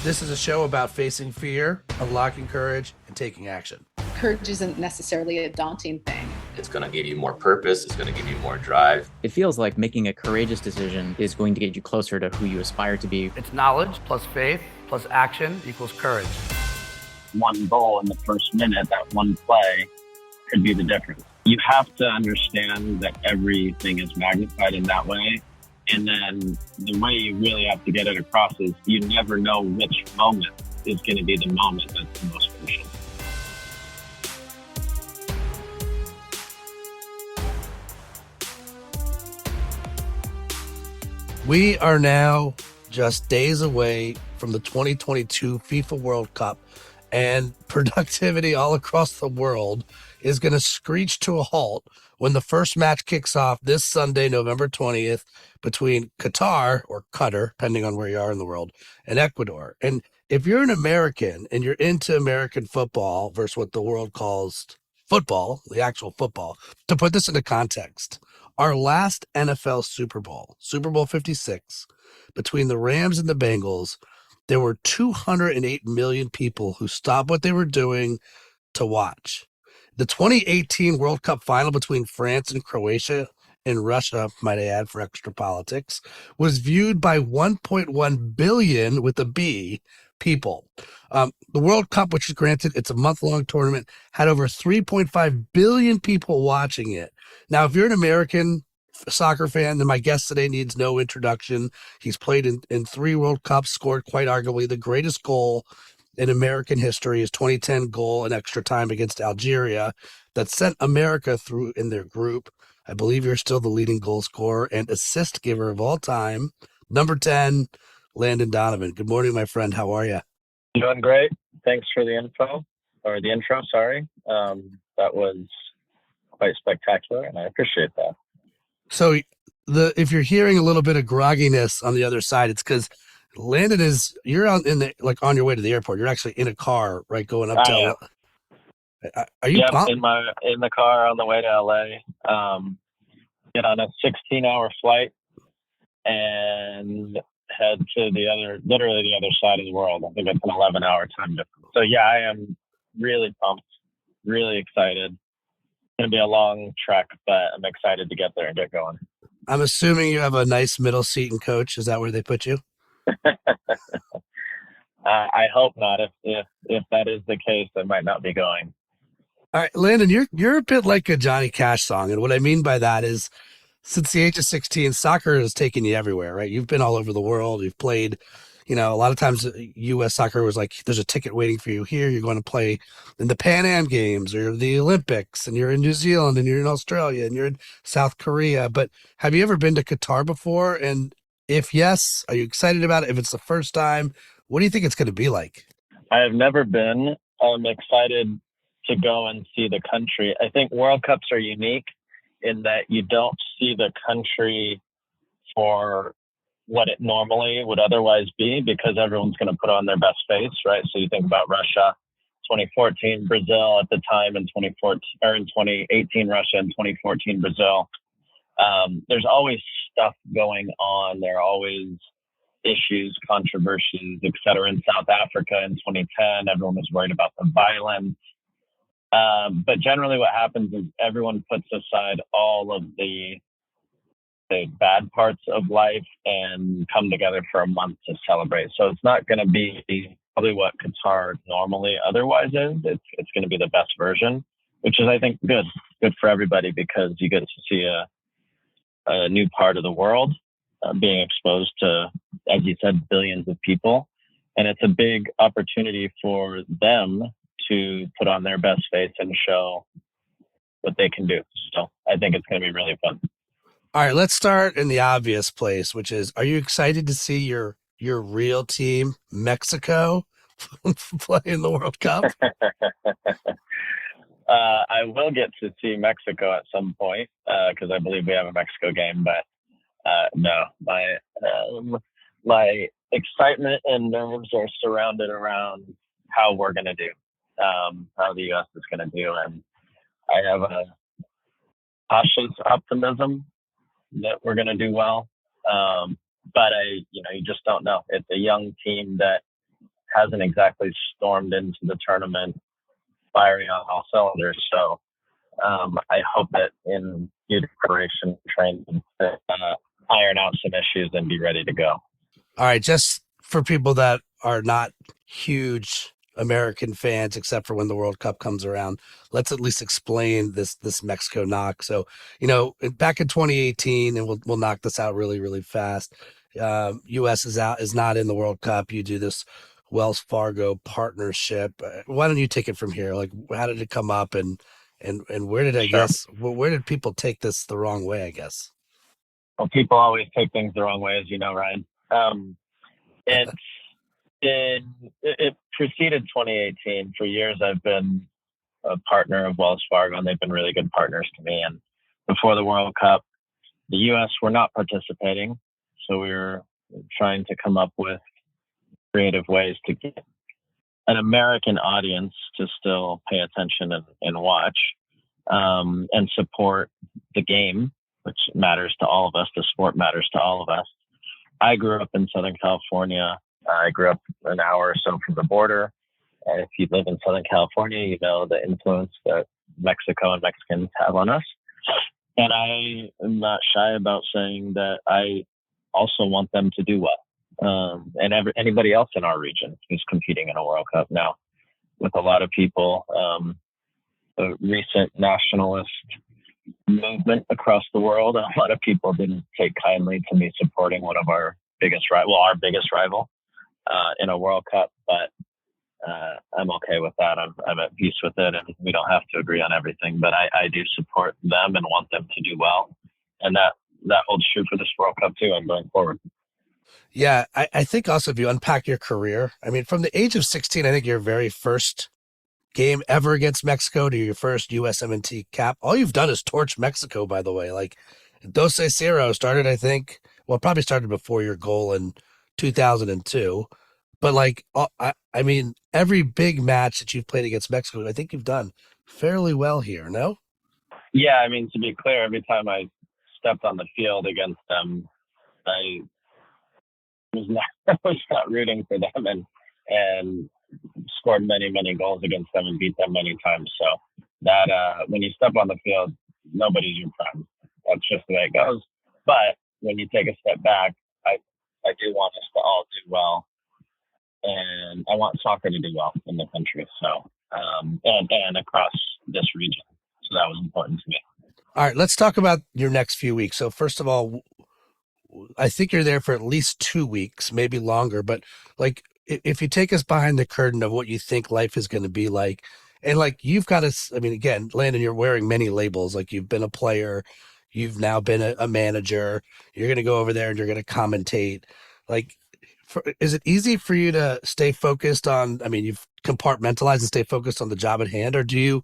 This is a show about facing fear, unlocking courage, and taking action. Courage isn't necessarily a daunting thing. It's going to give you more purpose. It's going to give you more drive. It feels like making a courageous decision is going to get you closer to who you aspire to be. It's knowledge plus faith plus action equals courage. One goal in the first minute, that one play could be the difference. You have to understand that everything is magnified in that way. And then the way you really have to get it across is you never know which moment is going to be the moment that's the most crucial. We are now just days away from the 2022 FIFA World Cup, and productivity all across the world is going to screech to a halt when the first match kicks off this Sunday, November 20th, between Qatar, or Qatar, depending on where you are in the world, and Ecuador. And if you're an American and you're into American football versus what the world calls football, the actual football, to put this into context, our last NFL Super Bowl, Super Bowl 56, between the Rams and the Bengals, there were 208 million people who stopped what they were doing to watch. The 2018 World Cup final between France and Croatia and Russia, might I add for extra politics, was viewed by 1.1 billion with a B people. The World Cup, which is granted, it's a month-long tournament, had over 3.5 billion people watching it. Now, if you're an American soccer fan, then my guest today needs no introduction. He's played in 3 World Cups, scored quite arguably the greatest goal in American history, his 2010 goal in extra time against Algeria that sent America through in their group. I believe you're still the leading goal scorer and assist giver of all time. Number 10, Landon Donovan. Good morning, my friend. How are you? Doing great. Thanks for the intro. Sorry. That was quite spectacular, and I appreciate that. So if you're hearing a little bit of grogginess on the other side, it's because Landon you're out on your way to the airport. You're actually in a car, right? Going up to are you pumped? in the car on the way to LA. Get on a 16-hour flight and head to literally the other side of the world. I think it's an 11-hour time difference. So yeah, I am really pumped, really excited. It's going to be a long trek, but I'm excited to get there and get going. I'm assuming you have a nice middle seat and coach. Is that where they put you? I hope not. If that is the case, I might not be going. All right, Landon, you're a bit like a Johnny Cash song, and what I mean by that is, since the age of 16, soccer has taken you everywhere, right? You've been all over the world. You've played, a lot of times U.S. soccer was like, there's a ticket waiting for you here. You're going to play in the Pan Am Games or the Olympics, and you're in New Zealand, and you're in Australia, and you're in South Korea. But have you ever been to Qatar before? And if yes, are you excited about it? If it's the first time, what do you think it's going to be like? I have never been. I'm excited to go and see the country. I think World Cups are unique in that you don't see the country for what it normally would otherwise be, because everyone's going to put on their best face, right? So you think about Russia, 2014, Brazil at the time, in 2018, Russia, and 2014, Brazil. There's always stuff going on. There are always issues, controversies, et cetera. In South Africa in 2010, everyone was worried about the violence. But generally what happens is everyone puts aside all of the bad parts of life and come together for a month to celebrate. So it's not going to be probably what Qatar normally otherwise is. It's going to be the best version, which is, I think, good for everybody, because you get to see a new part of the world being exposed to, as you said, billions of people. And it's a big opportunity for them to put on their best face and show what they can do. So I think it's going to be really fun. All right, let's start in the obvious place, which is, are you excited to see your real team, Mexico, play in the World Cup? I will get to see Mexico at some point, because I believe we have a Mexico game, but no, my excitement and nerves are surrounded around how we're going to do, how the U.S. is going to do. And I have a cautious optimism that we're going to do well. But you just don't know. It's a young team that hasn't exactly stormed into the tournament firing on all cylinders. So I hope that in due preparation training, iron out some issues and be ready to go. All right, just for people that are not huge American fans, except for when the World Cup comes around, let's at least explain this Mexico knock. So, back in 2018, and we'll knock this out really, really fast. U.S. is not in the World Cup. You do this Wells Fargo partnership. Why don't you take it from here? Like, how did it come up, and where did Sure. where did people take this the wrong way, I guess? Well, people always take things the wrong way, as you know, Ryan. It preceded 2018. For years, I've been a partner of Wells Fargo, and they've been really good partners to me. And before the World Cup, the U.S. were not participating, so we were trying to come up with creative ways to get an American audience to still pay attention and watch and support the game, which matters to all of us. The sport matters to all of us. I grew up in Southern California. I grew up an hour or so from the border. And if you live in Southern California, you know the influence that Mexico and Mexicans have on us. And I am not shy about saying that I also want them to do well. And anybody else in our region who's competing in a World Cup now, with a lot of people, the recent nationalist movement across the world, a lot of people didn't take kindly to me supporting one of our biggest rival in a World Cup, but I'm okay with that. I'm at peace with it, and we don't have to agree on everything, but I do support them and want them to do well. And that holds true for this World Cup too, and going forward. Yeah, I think also if you unpack your career, I mean, from the age of 16, I think your very first game ever against Mexico to your first USMNT cap, all you've done is torch Mexico, by the way. Like, Dos Cero started, I think, well, probably started before your goal in 2002. But, like, I mean, every big match that you've played against Mexico, I think you've done fairly well here, no? Yeah, I mean, to be clear, every time I stepped on the field against them, I was not rooting for them and scored many goals against them and beat them many times. So that when you step on the field, nobody's your friend. That's just the way it goes. But when you take a step back, I do want us to all do well, and I want soccer to do well in the country. So and across this region. So that was important to me. All right, let's talk about your next few weeks. So first of all, I think you're there for at least 2 weeks, maybe longer, but like if you take us behind the curtain of what you think life is going to be like, and like you've got to, I mean, again, Landon, you're wearing many labels. Like you've been a player, you've now been a manager, you're going to go over there and you're going to commentate. Like, is it easy for you to stay focused on, I mean, you've compartmentalized and stay focused on the job at hand, or do you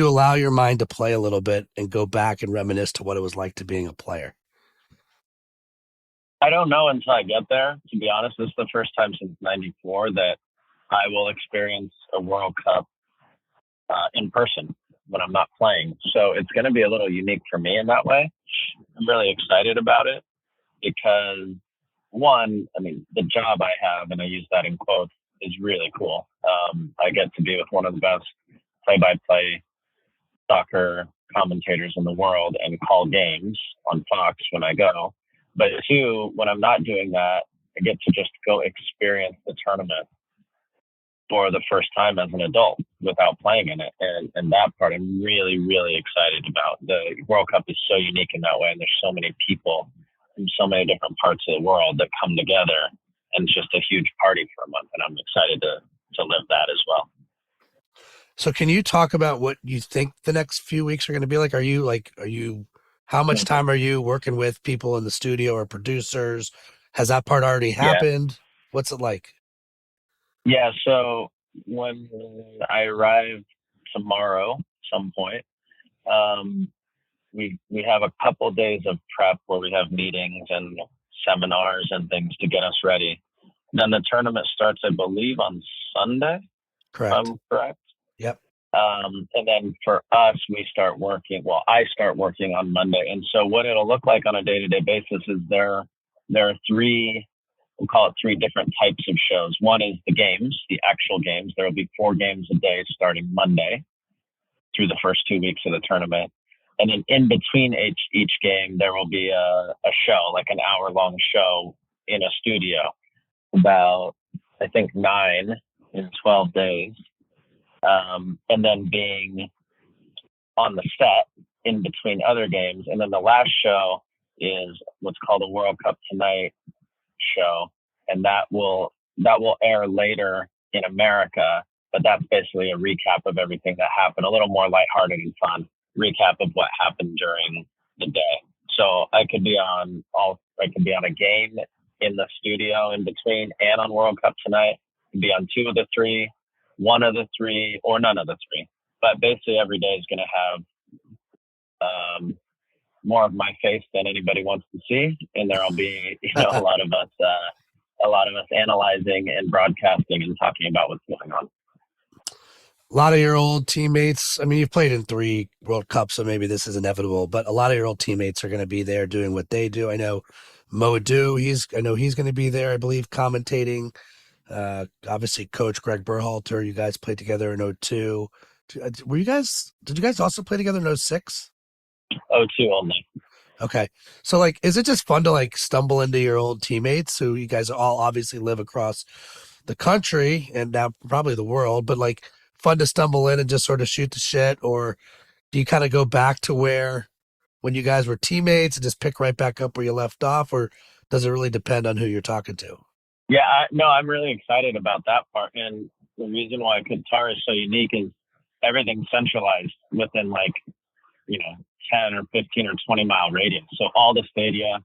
allow your mind to play a little bit and go back and reminisce to what it was like to being a player? I don't know until I get there. To be honest, this is the first time since '94 that I will experience a World Cup in person when I'm not playing. So it's going to be a little unique for me in that way. I'm really excited about it because, one, I mean, the job I have, and I use that in quotes, is really cool. I get to be with one of the best play-by-play soccer commentators in the world and call games on Fox when I go. But two, when I'm not doing that, I get to just go experience the tournament for the first time as an adult without playing in it. And that part I'm really, really excited about. The World Cup is so unique in that way. And there's so many people from so many different parts of the world that come together. And it's just a huge party for a month. And I'm excited to live that as well. So can you talk about what you think the next few weeks are going to be like? Are you, how much time are you working with people in the studio or producers? Has that part already happened? Yeah. What's it like? Yeah. So when I arrive tomorrow, some point, we have a couple days of prep where we have meetings and seminars and things to get us ready. Then the tournament starts, I believe, on Sunday. Correct. If I'm correct. Yep. And then for us, I start working on Monday. And so what it'll look like on a day-to-day basis is there are 3 we'll call it 3 different types of shows. One is the games, the actual games. There will be 4 games a day starting Monday through the first 2 weeks of the tournament. And then in between each game, there will be a show, like an hour-long show in a studio, about, I think, 9 in 12 days. And then being on the set in between other games. And then the last show is what's called a World Cup Tonight show. And that will air later in America, but that's basically a recap of everything that happened, a little more lighthearted and fun recap of what happened during the day. So I could be on a game in the studio in between and on World Cup Tonight. I could be on 2 of the 3, 1 of the 3, or none of the 3. But basically every day is going to have more of my face than anybody wants to see, and there'll be a lot of us analyzing and broadcasting and talking about what's going on. A lot of your old teammates, I mean, you've played in 3 World Cups, so maybe this is inevitable, but a lot of your old teammates are going to be there doing what they do. I know Moadu, he's going to be there, I believe, commentating. Obviously, Coach Greg Berhalter, you guys played together in 02. Did you guys also play together in 06? 02 only. Okay. So, like, is it just fun to, like, stumble into your old teammates who you guys all obviously live across the country and now probably the world, but, like, fun to stumble in and just sort of shoot the shit? Or do you kind of go back to when you guys were teammates and just pick right back up where you left off? Or does it really depend on who you're talking to? Yeah, I'm really excited about that part. And the reason why Qatar is so unique is everything's centralized within 10 or 15 or 20 mile radius. So all the stadia,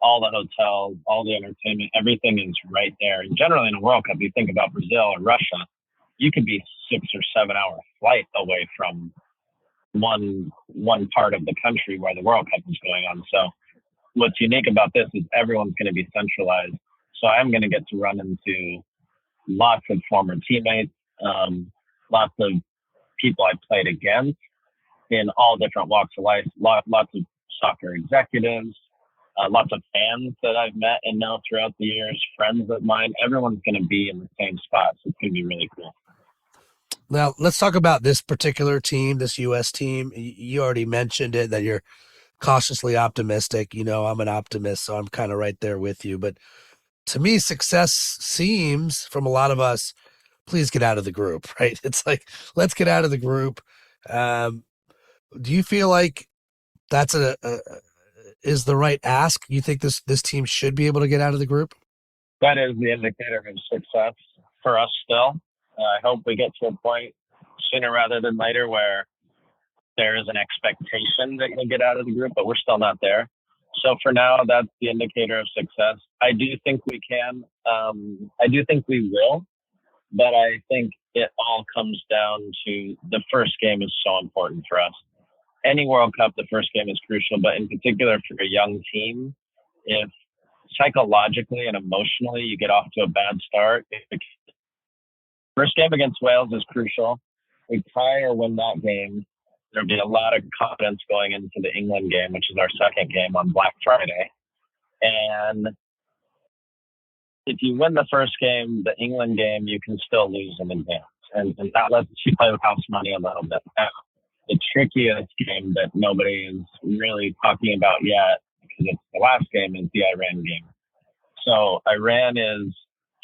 all the hotels, all the entertainment, everything is right there. And generally in a World Cup, you think about Brazil or Russia, you could be 6 or 7 hour flight away from one part of the country where the World Cup is going on. So what's unique about this is everyone's going to be centralized. So I'm going to get to run into lots of former teammates, lots of people I played against in all different walks of life, lots of soccer executives, lots of fans that I've met and know throughout the years, friends of mine. Everyone's going to be in the same spot, so it's going to be really cool. Now, let's talk about this particular team, this U.S. team. You already mentioned it, that you're cautiously optimistic. I'm an optimist, so I'm kind of right there with you. But to me, success seems, from a lot of us, please get out of the group, right? It's like, let's get out of the group. Do you feel like that's is the right ask? You think this team should be able to get out of the group? That is the indicator of success for us still. I hope we get to a point sooner rather than later where there is an expectation that you'll get out of the group, but we're still not there. So for now, that's the indicator of success. I do think we can. I do think we will, but I think it all comes down to the first game is so important for us. Any World Cup, the first game is crucial, but in particular for a young team, if psychologically and emotionally you get off to a bad start, first game against Wales is crucial. We tie or win that game, there'll be a lot of confidence going into the England game, which is our second game on Black Friday. And if you win the first game, the England game, you can still lose in advance. And that lets you play with house money a little bit. Now, the trickiest game that nobody is really talking about yet, because it's the last game, is the Iran game. So Iran is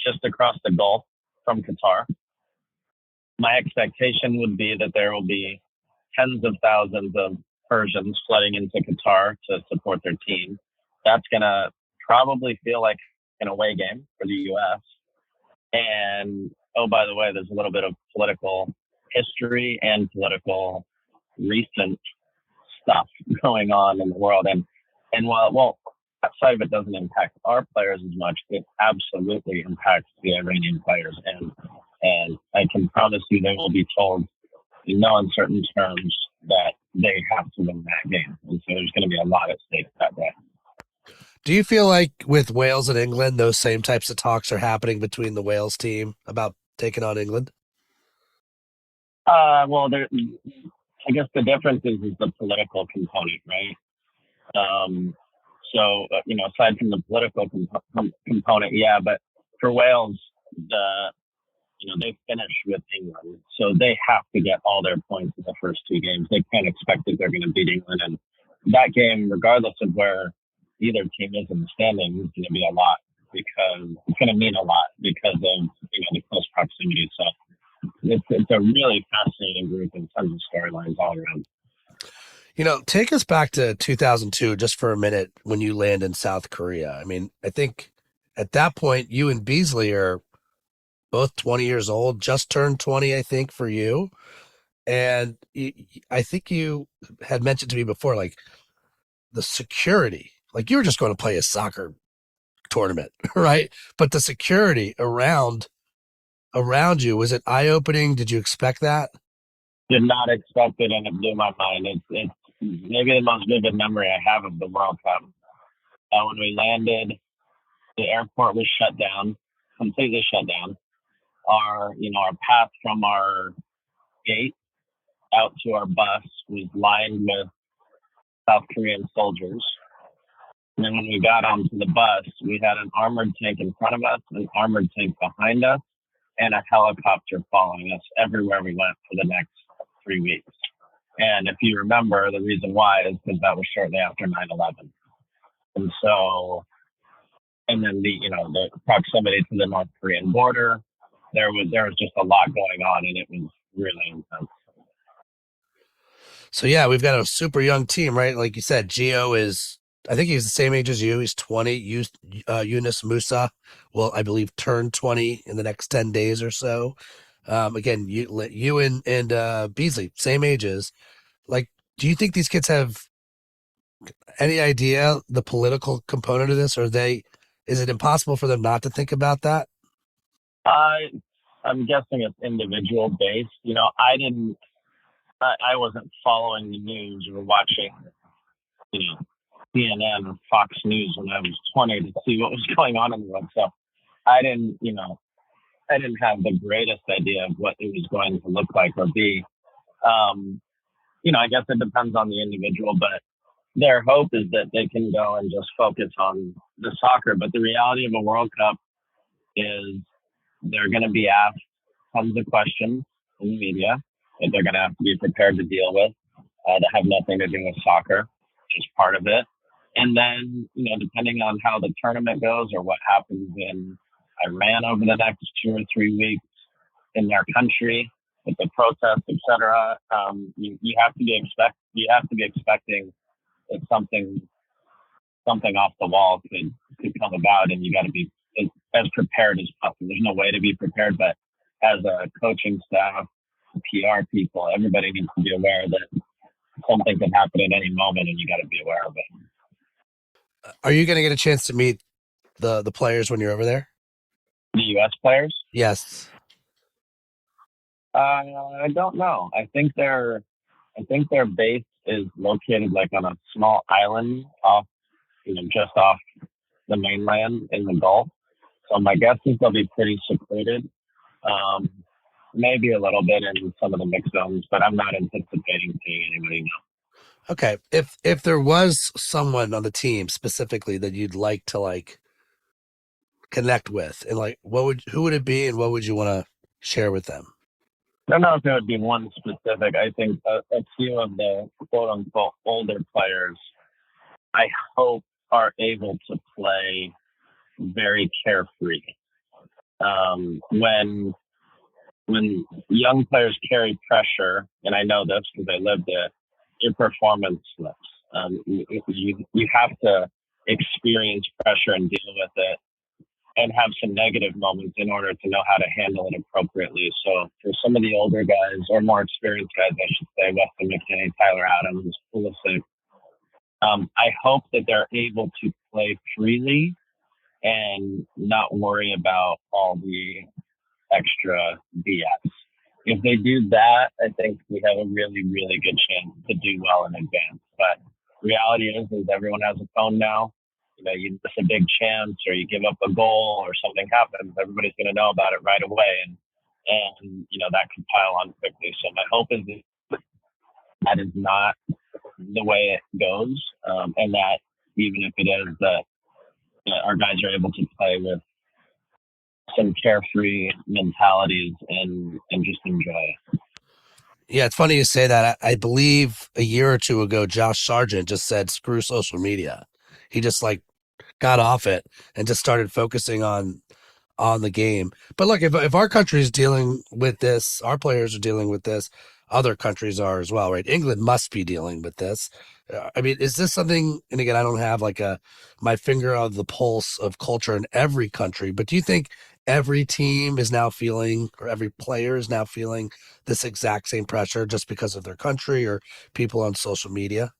just across the Gulf from Qatar. My expectation would be that there will be tens of thousands of Persians flooding into Qatar to support their team. That's going to probably feel like an away game for the U.S. And, oh, by the way, there's a little bit of political history and political recent stuff going on in the world. And while that side of it doesn't impact our players as much, it absolutely impacts the Iranian players. And I can promise you they will be told in no uncertain terms that they have to win that game. And so there's going to be a lot at stake that day. Do you feel like with Wales and England, those same types of talks are happening between the Wales team about taking on England? Well, I guess the difference is the political component, right? So, aside from the political component, yeah, but for Wales, they finished with England, so they have to get all their points in the first two games. They can't expect that they're going to beat England, and that game, regardless of where either team is in the standings, is going to be a lot because it's going to mean a lot because of the close proximity. So it's a really fascinating group in terms of storylines all around. Take us back to 2002 just for a minute when you land in South Korea. I mean, I think at that point, you and Beasley are both 20 years old, just turned 20, I think, for you. And I think you had mentioned to me before, like the security, like you were just going to play a soccer tournament, right? But the security around you, was it eye-opening? Did you expect that? Did not expect it, and it blew my mind. It's maybe the most vivid memory I have of the World Cup. When we landed, the airport was shut down, completely shut down. Our path from our gate out to our bus was lined with South Korean soldiers. And then when we got onto the bus, we had an armored tank in front of us, an armored tank behind us, and a helicopter following us everywhere we went for the next 3 weeks. And if you remember, the reason why is because that was shortly after 9/11. And so, and then the proximity to the North Korean border, there was just a lot going on, and it was really intense. So yeah, we've got a super young team, right? Like you said, Gio I think he's the same age as you. He's 20. Yunus Musa will, I believe, turn 20 in the next 10 days or so. Again, you and Beasley, same ages. Like, do you think these kids have any idea the political component of this? Is it impossible for them not to think about that? I'm guessing it's individual based. I wasn't following the news or watching, CNN or Fox News when I was 20 to see what was going on in the world. So I didn't have the greatest idea of what it was going to look like or be. I guess it depends on the individual, but their hope is that they can go and just focus on the soccer. But the reality of a World Cup is they're going to be asked tons of questions in the media that they're going to have to be prepared to deal with that have nothing to do with soccer as part of it. And then, depending on how the tournament goes or what happens in Iran over the next 2 or 3 weeks in their country with the protests, etc., you have to be expecting that something off the wall could come about, and you got to be as prepared as possible. There's no way to be prepared, but as a coaching staff, PR people, everybody needs to be aware that something can happen at any moment, and you got to be aware of it. Are you going to get a chance to meet the players when you're over there? The U.S. players? Yes. I don't know. I think their base is located like on a small island off, just off the mainland in the Gulf. So my guess is they'll be pretty secluded. Maybe a little bit in some of the mixed zones, but I'm not anticipating seeing anybody now. Okay. If there was someone on the team specifically that you'd like to connect with, and who would it be, and what would you want to share with them? I don't know if there would be one specific. I think a few of the quote unquote older players, I hope, are able to play very carefree. When young players carry pressure, and I know this because I lived it, your performance slips. You have to experience pressure and deal with it and have some negative moments in order to know how to handle it appropriately. So for some of the older guys, or more experienced guys, I should say, Weston McKinney, Tyler Adams, Pulisic, I hope that they're able to play freely and not worry about all the extra BS. If they do that, I think we have a really, really good chance to do well in advance. But reality is everyone has a phone now. You miss a big chance or you give up a goal or something happens, everybody's going to know about it right away. And that could pile on quickly. So my hope is that is not the way it goes, and that even if it is that our guys are able to play with some carefree mentalities and just enjoy it. Yeah, it's funny you say that. I believe a year or two ago, Josh Sargent just said, screw social media. He just like got off it and just started focusing on the game. But look, if our country is dealing with this, our players are dealing with this, other countries are as well, right? England must be dealing with this. I mean, is this something, and again, I don't have like my finger on the pulse of culture in every country, but do you think every team is now feeling, or every player is now feeling this exact same pressure just because of their country or people on social media?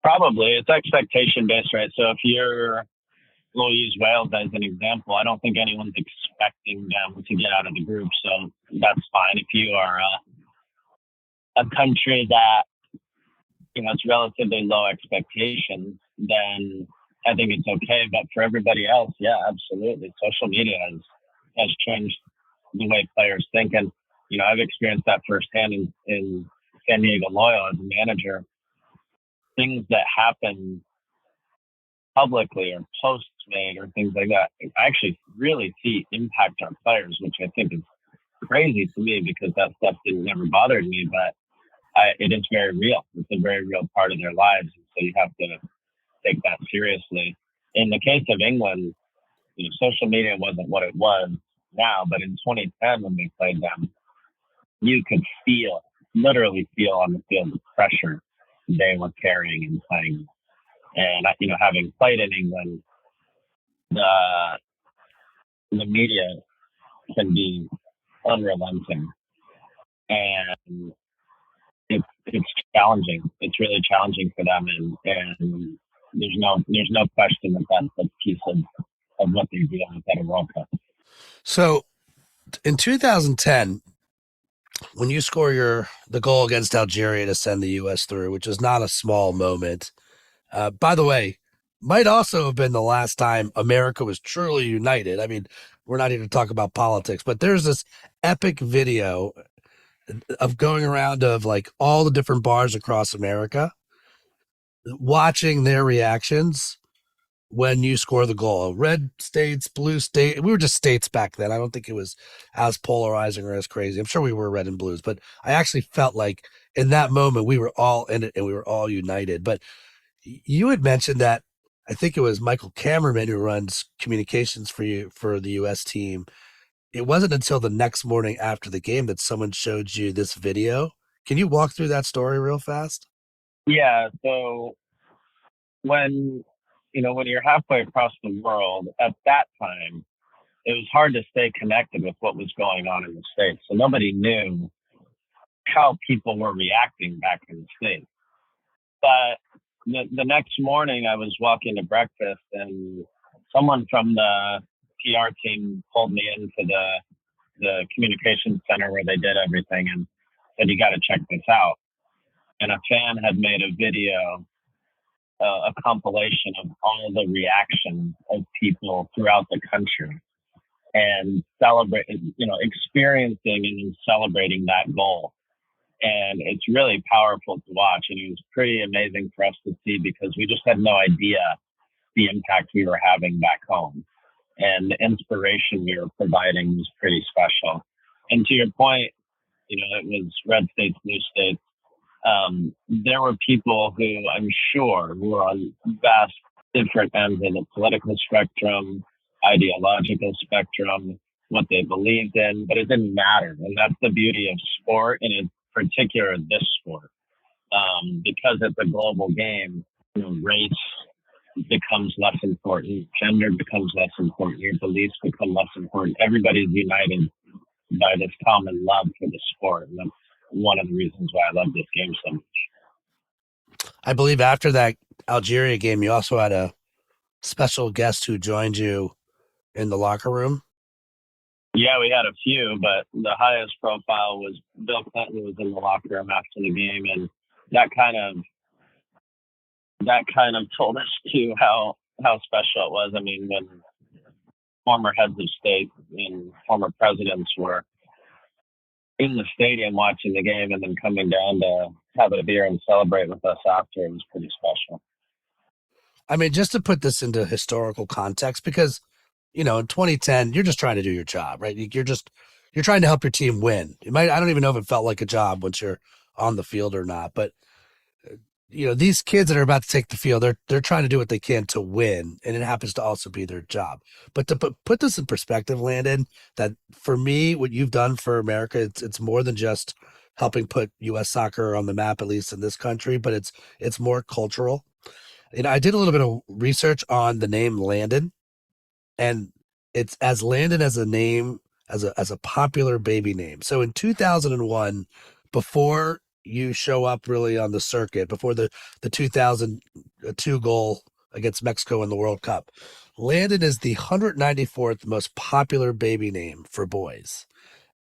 Probably. It's expectation based, right? So if we'll use Wales as an example. I don't think anyone's expecting them to get out of the group, so that's fine. If you are a country that it's relatively low expectations, then I think it's okay. But for everybody else, yeah, absolutely. Social media has changed the way players think, and I've experienced that firsthand in San Diego Loyal as a manager. Things that happen publicly or posts made or things like that, I actually really see impact our players, which I think is crazy to me because that stuff never bothered me, but it is very real. It's a very real part of their lives. And so you have to take that seriously. In the case of England, social media wasn't what it was now, but in 2010 when we played them, you could literally feel on the field the pressure they were carrying and playing. And having played in England, the media can be unrelenting, and it's challenging. It's really challenging for them, and there's no question that that's a piece of what they're dealing with at a World Cup. So in 2010, when you score the goal against Algeria to send the U.S. through, which is not a small moment. By the way, might also have been the last time America was truly united. I mean, we're not even to talk about politics, but there's this epic video of going around of like all the different bars across America, watching their reactions when you score the goal. Red states, blue state. We were just states back then. I don't think it was as polarizing or as crazy. I'm sure we were red and blues, but I actually felt like in that moment we were all in it and we were all united. But you had mentioned that I think it was Michael Cameraman who runs communications for the US team. It wasn't until the next morning after the game that someone showed you this video. Can you walk through that story real fast? Yeah. So when you're halfway across the world at that time, it was hard to stay connected with what was going on in the States. So nobody knew how people were reacting back in the States. But the next morning I was walking to breakfast and someone from the PR team pulled me into the communications center where they did everything and said, you got to check this out. And a fan had made a video, a compilation of all the reactions of people throughout the country and experiencing and celebrating that goal. And it's really powerful to watch. And it was pretty amazing for us to see because we just had no idea the impact we were having back home. And the inspiration we were providing was pretty special. And to your point, it was red states, blue states. There were people who I'm sure were on vast different ends of the political spectrum, ideological spectrum, what they believed in, but it didn't matter. And that's the beauty of sport, and in particular this sport. Because it's a global game, race becomes less important, gender becomes less important, your beliefs become less important. Everybody's united by this common love for the sport. And that's one of the reasons why I love this game so much. I believe after that Algeria game, you also had a special guest who joined you in the locker room. Yeah, we had a few, but the highest profile was Bill Clinton was in the locker room after the game, and that kind of told us too how special it was. I mean, when former heads of state and former presidents were in the stadium watching the game and then coming down to have a beer and celebrate with us after, it was pretty special. I mean, just to put this into historical context, because, in 2010, you're just trying to do your job, right? You're trying to help your team win. I don't even know if it felt like a job once you're on the field or not, but these kids that are about to take the field, they're trying to do what they can to win, and it happens to also be their job. But to put this in perspective, Landon, that for me, what you've done for America, it's more than just helping put U.S. soccer on the map, at least in this country, but it's more cultural. I did a little bit of research on the name Landon, and it's as Landon as a name, as a popular baby name. So in 2001, before you show up really on the circuit, before the 2002 goal against Mexico in the World Cup, Landon is the 194th most popular baby name for boys.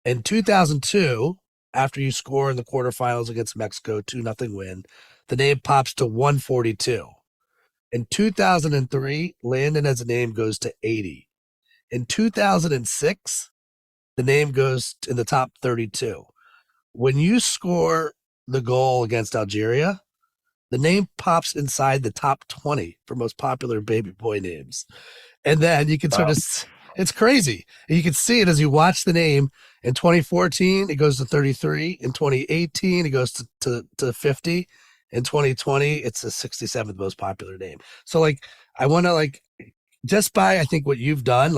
In 2002, after you score in the quarterfinals against Mexico, 2-0 win, the name pops to 142. In 2003, Landon as a name goes to 80. In 2006, the name goes in the top 32. When you score the goal against Algeria, the name pops inside the top 20 for most popular baby boy names. And then you can sort of, it's crazy. And you can see it as you watch the name. In 2014, it goes to 33. In 2018, it goes to 50. In 2020, it's the 67th most popular name. So I want to just by, I think what you've done,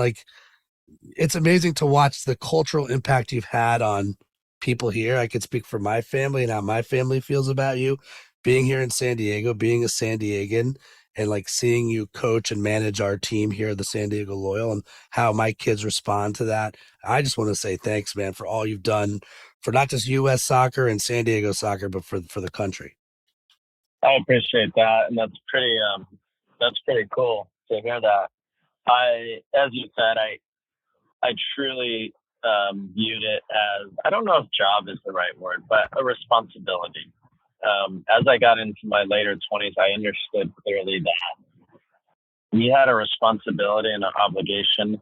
it's amazing to watch the cultural impact you've had on people here. I could speak for my family and how my family feels about you being here in San Diego, being a San Diegan, and seeing you coach and manage our team here at the San Diego Loyal, and how my kids respond to that. I just want to say thanks, man, for all you've done for not just U.S. soccer and San Diego soccer, but for the country. I appreciate that, and that's pretty cool to hear that. As you said, I truly viewed it as, I don't know if job is the right word, but a responsibility. As I got into my later 20s, I understood clearly that we had a responsibility and an obligation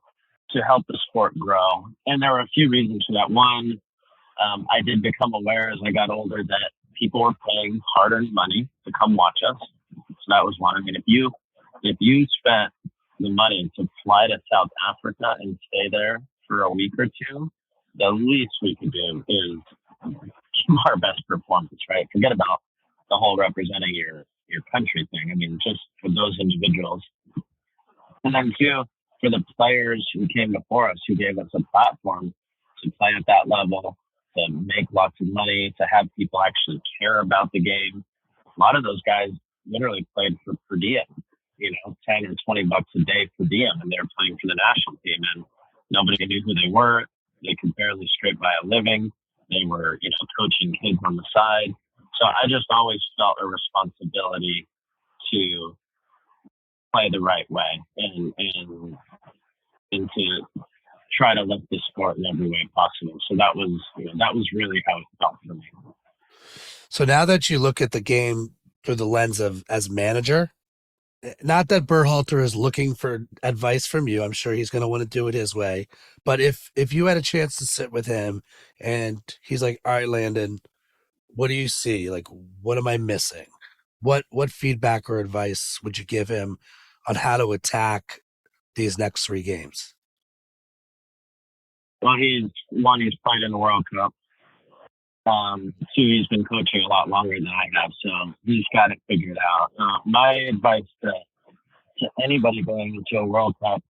to help the sport grow. And there were a few reasons for that. One, I did become aware as I got older that people were paying hard-earned money to come watch us. So that was one. I mean, if you spent the money to fly to South Africa and stay there for a week or two, the least we could do is our best performance, right? Forget about the whole representing your country thing. I mean, just for those individuals. And then two, for the players who came before us, who gave us a platform to play at that level, to make lots of money, to have people actually care about the game. A lot of those guys literally played for per diem, 10 or 20 bucks a day per diem, and they're playing for the national team, and nobody knew who they were. They could barely scrape by a living. They were, coaching kids on the side. So I just always felt a responsibility to play the right way and to try to lift the sport in every way possible. So that was really how it felt for me. So now that you look at the game through the lens of as manager, not that Berhalter is looking for advice from you. I'm sure he's going to want to do it his way. But if you had a chance to sit with him and he's like, all right, Landon, what do you see? What am I missing? What feedback or advice would you give him on how to attack these next 3 games? Well, he's played in the World Cup. 2, he's been coaching a lot longer than I have, so he's got it figured out. My advice to anybody going into a World Cup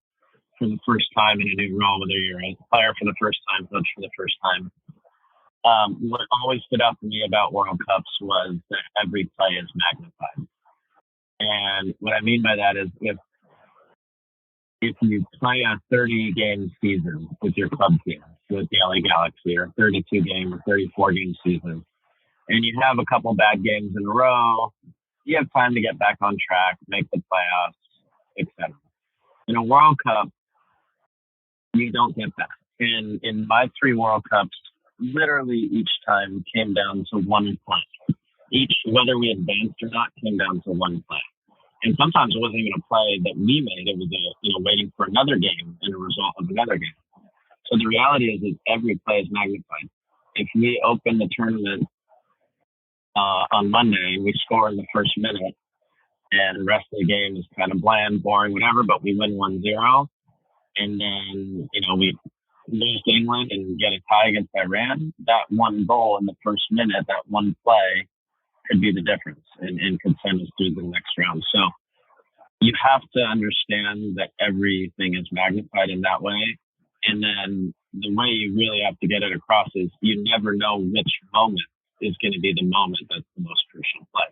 for the first time in a new role, whether you're a player for the first time, coach for the first time, what always stood out to me about World Cups was that every play is magnified. And what I mean by that is if you play a 30-game season with your club team, with the LA Galaxy, or a 32-game or 34-game season, and you have a couple bad games in a row, you have time to get back on track, make the playoffs, etc. In a World Cup, you don't get that. And in my 3 World Cups, literally each time came down to one play. Whether we advanced or not, came down to one play. And sometimes it wasn't even a play that we made. It was waiting for another game and a result of another game. So the reality is every play is magnified. If we open the tournament on Monday and we score in the first minute, and the rest of the game is kind of bland, boring, whatever, but we win 1-0. And then, we lose to England and get a tie against Iran. That one goal in the first minute, that one play could be the difference and could send us through the next round. So you have to understand that everything is magnified in that way. And then the way you really have to get it across is you never know which moment is going to be the moment that's the most crucial play.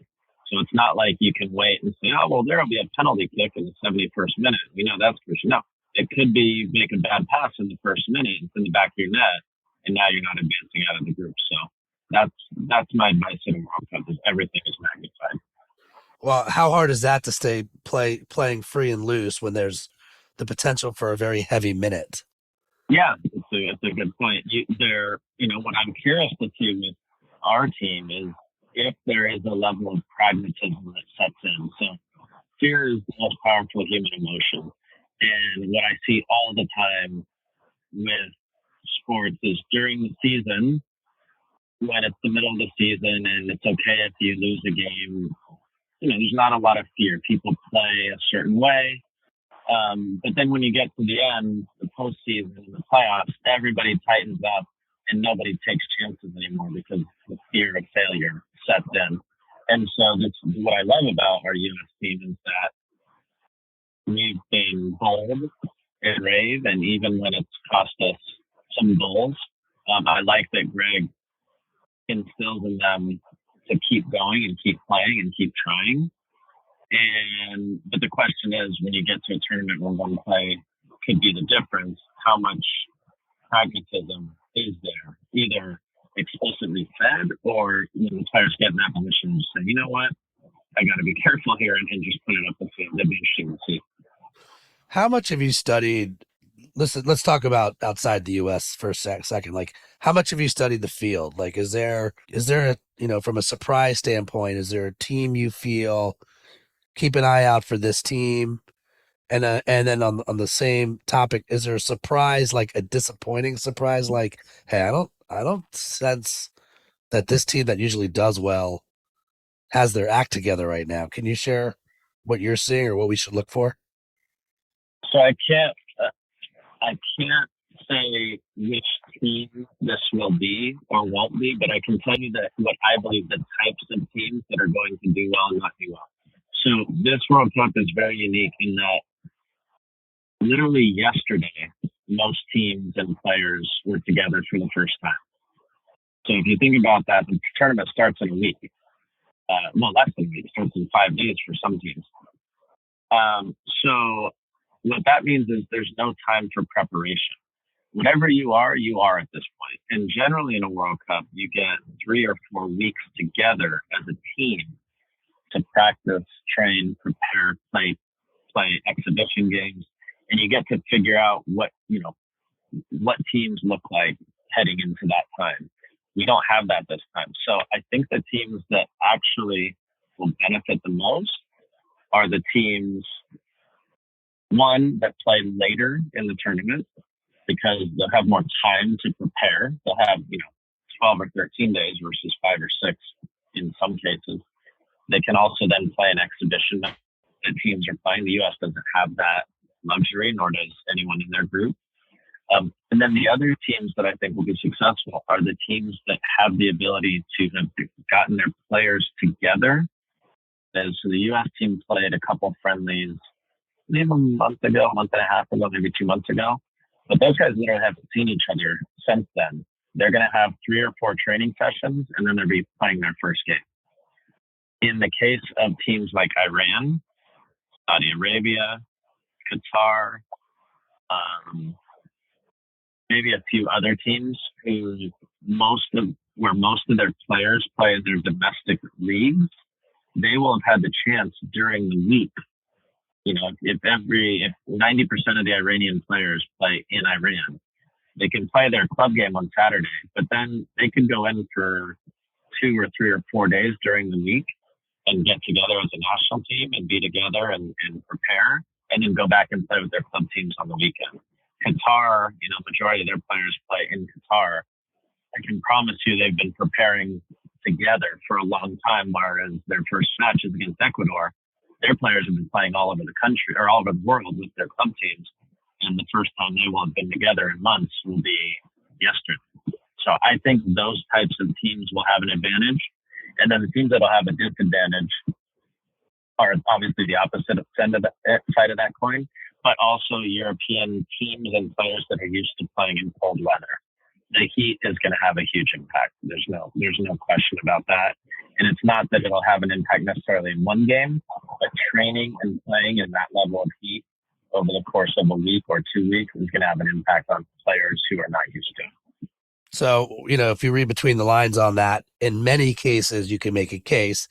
So it's not like you can wait and say, oh, well, there will be a penalty kick in the 71st minute. We know that's crucial. No, it could be make a bad pass in the first minute. It's in the back of your net, and now you're not advancing out of the group. So that's my advice in a World Cup is everything is magnified. Well, how hard is that to stay playing free and loose when there's the potential for a very heavy minute? Yeah, it's a good point. What I'm curious to see with our team is if there is a level of pragmatism that sets in. So fear is the most powerful human emotion. And what I see all the time with sports is during the season, when it's the middle of the season and it's okay if you lose a game, there's not a lot of fear. People play a certain way. But then when you get to the end, the postseason, the playoffs, everybody tightens up and nobody takes chances anymore because the fear of failure sets in. And so that's what I love about our U.S. team is that we've been bold and brave, and even when it's cost us some goals, I like that Greg instills in them to keep going and keep playing and keep trying. But the question is, when you get to a tournament where one play could be the difference, how much pragmatism is there? Either explicitly fed, or the players get in that position and say, you know what, I got to be careful here and just put it up the field. That'd be interesting to see. How much have you studied? Listen, let's talk about outside the U.S. for a second. Like, how much have you studied the field? Like, is there a, from a surprise standpoint, is there a team you feel keep an eye out for this team? And then on the same topic, is there a surprise, like a disappointing surprise? Like, hey, I don't sense that this team that usually does well has their act together right now. Can you share what you're seeing or what we should look for? So I can't say which team this will be or won't be, but I can tell you that what I believe the types of teams that are going to do well and not do well. So this World Cup is very unique in that literally yesterday, most teams and players were together for the first time. So if you think about that, the tournament starts in a week. Less than a week. It starts in 5 days for some teams. So what that means is there's no time for preparation. Whatever you are at this point. And generally in a World Cup, you get 3 or 4 weeks together as a team to practice, train, prepare, play exhibition games, and you get to figure out what teams look like heading into that time. We don't have that this time. So I think the teams that actually will benefit the most are the teams, one, that play later in the tournament because they'll have more time to prepare. They'll have, 12 or 13 days versus 5 or 6 in some cases. They can also then play an exhibition that teams are playing. The U.S. doesn't have that luxury, nor does anyone in their group. And then the other teams that I think will be successful are the teams that have the ability to have gotten their players together. So the U.S. team played a couple friendlies maybe a month and a half ago, maybe 2 months ago. But those guys literally haven't seen each other since then. They're going to have 3 or 4 training sessions, and then they'll be playing their first game. In the case of teams like Iran, Saudi Arabia, Qatar, maybe a few other teams where most of their players play in their domestic leagues, they will have had the chance during the week. If 90% of the Iranian players play in Iran, they can play their club game on Saturday, but then they could go in for 2 or 3 or 4 days during the week and get together as a national team and be together and prepare, and then go back and play with their club teams on the weekend. Qatar, majority of their players play in Qatar. I can promise you they've been preparing together for a long time, whereas their first match is against Ecuador. their players have been playing all over the country or all over the world with their club teams. And the first time they will have been together in months will be yesterday. So I think those types of teams will have an advantage. And then the teams that will have a disadvantage are obviously the opposite side of that coin, but also European teams and players that are used to playing in cold weather. The heat is going to have a huge impact. There's no question about that. And it's not that it'll have an impact necessarily in one game, but training and playing in that level of heat over the course of a week or 2 weeks is going to have an impact on players who are not used to it. So, if you read between the lines on that, in many cases, you can make a case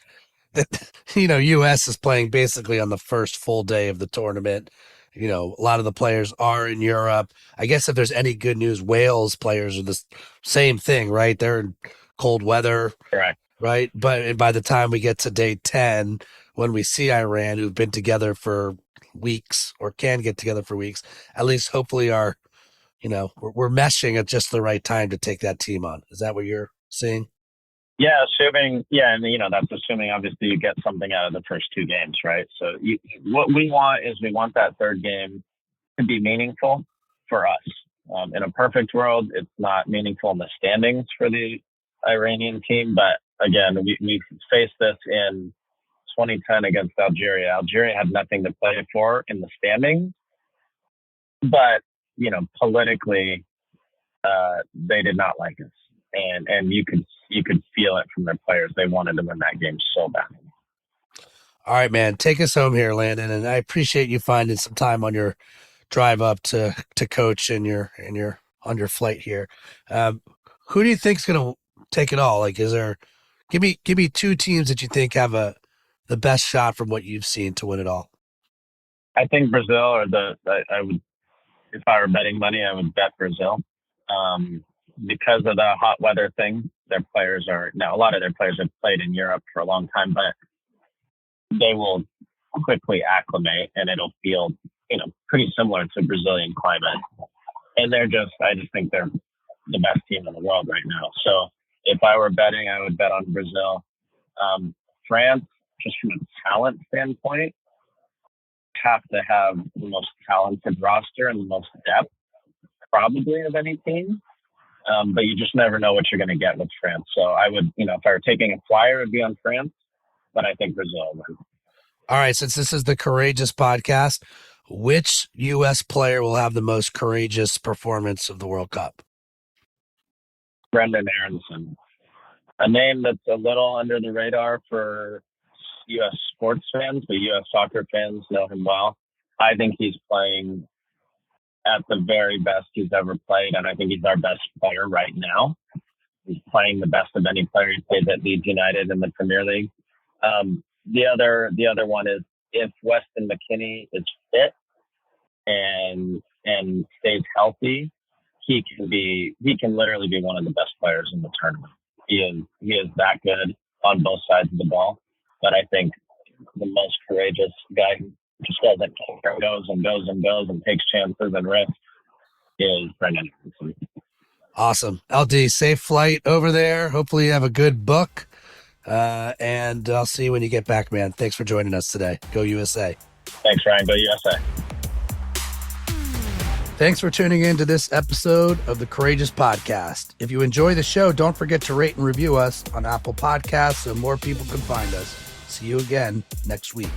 that, U.S. is playing basically on the first full day of the tournament. A lot of the players are in Europe. I guess if there's any good news, Wales players are the same thing, right? They're in cold weather. Correct. Right. But by the time we get to day 10, when we see Iran, who've been together for weeks or can get together for weeks, at least hopefully we're meshing at just the right time to take that team on. Is that what you're seeing? Yeah, and that's assuming obviously you get something out of the first two games, right? So what we want is we want that third game to be meaningful for us. In a perfect world, it's not meaningful in the standings for the Iranian team, but again, we faced this in 2010 against Algeria. Algeria had nothing to play for in the standings, but politically, they did not like us, and you could feel it from their players. They wanted to win that game so bad. All right, man, take us home here, Landon, and I appreciate you finding some time on your drive up to coach and your on your flight here. Who do you think's going to take it all? Like, give me two teams that you think have the best shot from what you've seen to win it all. I think Brazil I would, if I were betting money, I would bet Brazil. Because of the hot weather thing, a lot of their players have played in Europe for a long time, but they will quickly acclimate and it'll feel, pretty similar to Brazilian climate. And I just think they're the best team in the world right now. So if I were betting, I would bet on Brazil. France, just from a talent standpoint, have to have the most talented roster and the most depth probably of any team. But you just never know what you're going to get with France. So I would, if I were taking a flyer, it would be on France, but I think Brazil would. All right. Since this is the Courageous podcast, which U.S. player will have the most courageous performance of the World Cup? Brendan Aronson, a name that's a little under the radar for U.S. sports fans, but U.S. soccer fans know him well. I think he's playing at the very best he's ever played, and I think he's our best player right now. He's playing the best of any player he plays at Leeds United in the Premier League. The other one is if Weston McKennie is fit and stays healthy, he can literally be one of the best players in the tournament. He is that good on both sides of the ball. But I think the most courageous guy who just doesn't care, goes and takes chances and risks is Brendan Aronson. Awesome. LD, safe flight over there. Hopefully you have a good book. And I'll see you when you get back, man. Thanks for joining us today. Go USA. Thanks, Ryan. Go USA. Thanks for tuning in to this episode of the Courageous Podcast. If you enjoy the show, don't forget to rate and review us on Apple Podcasts so more people can find us. See you again next week.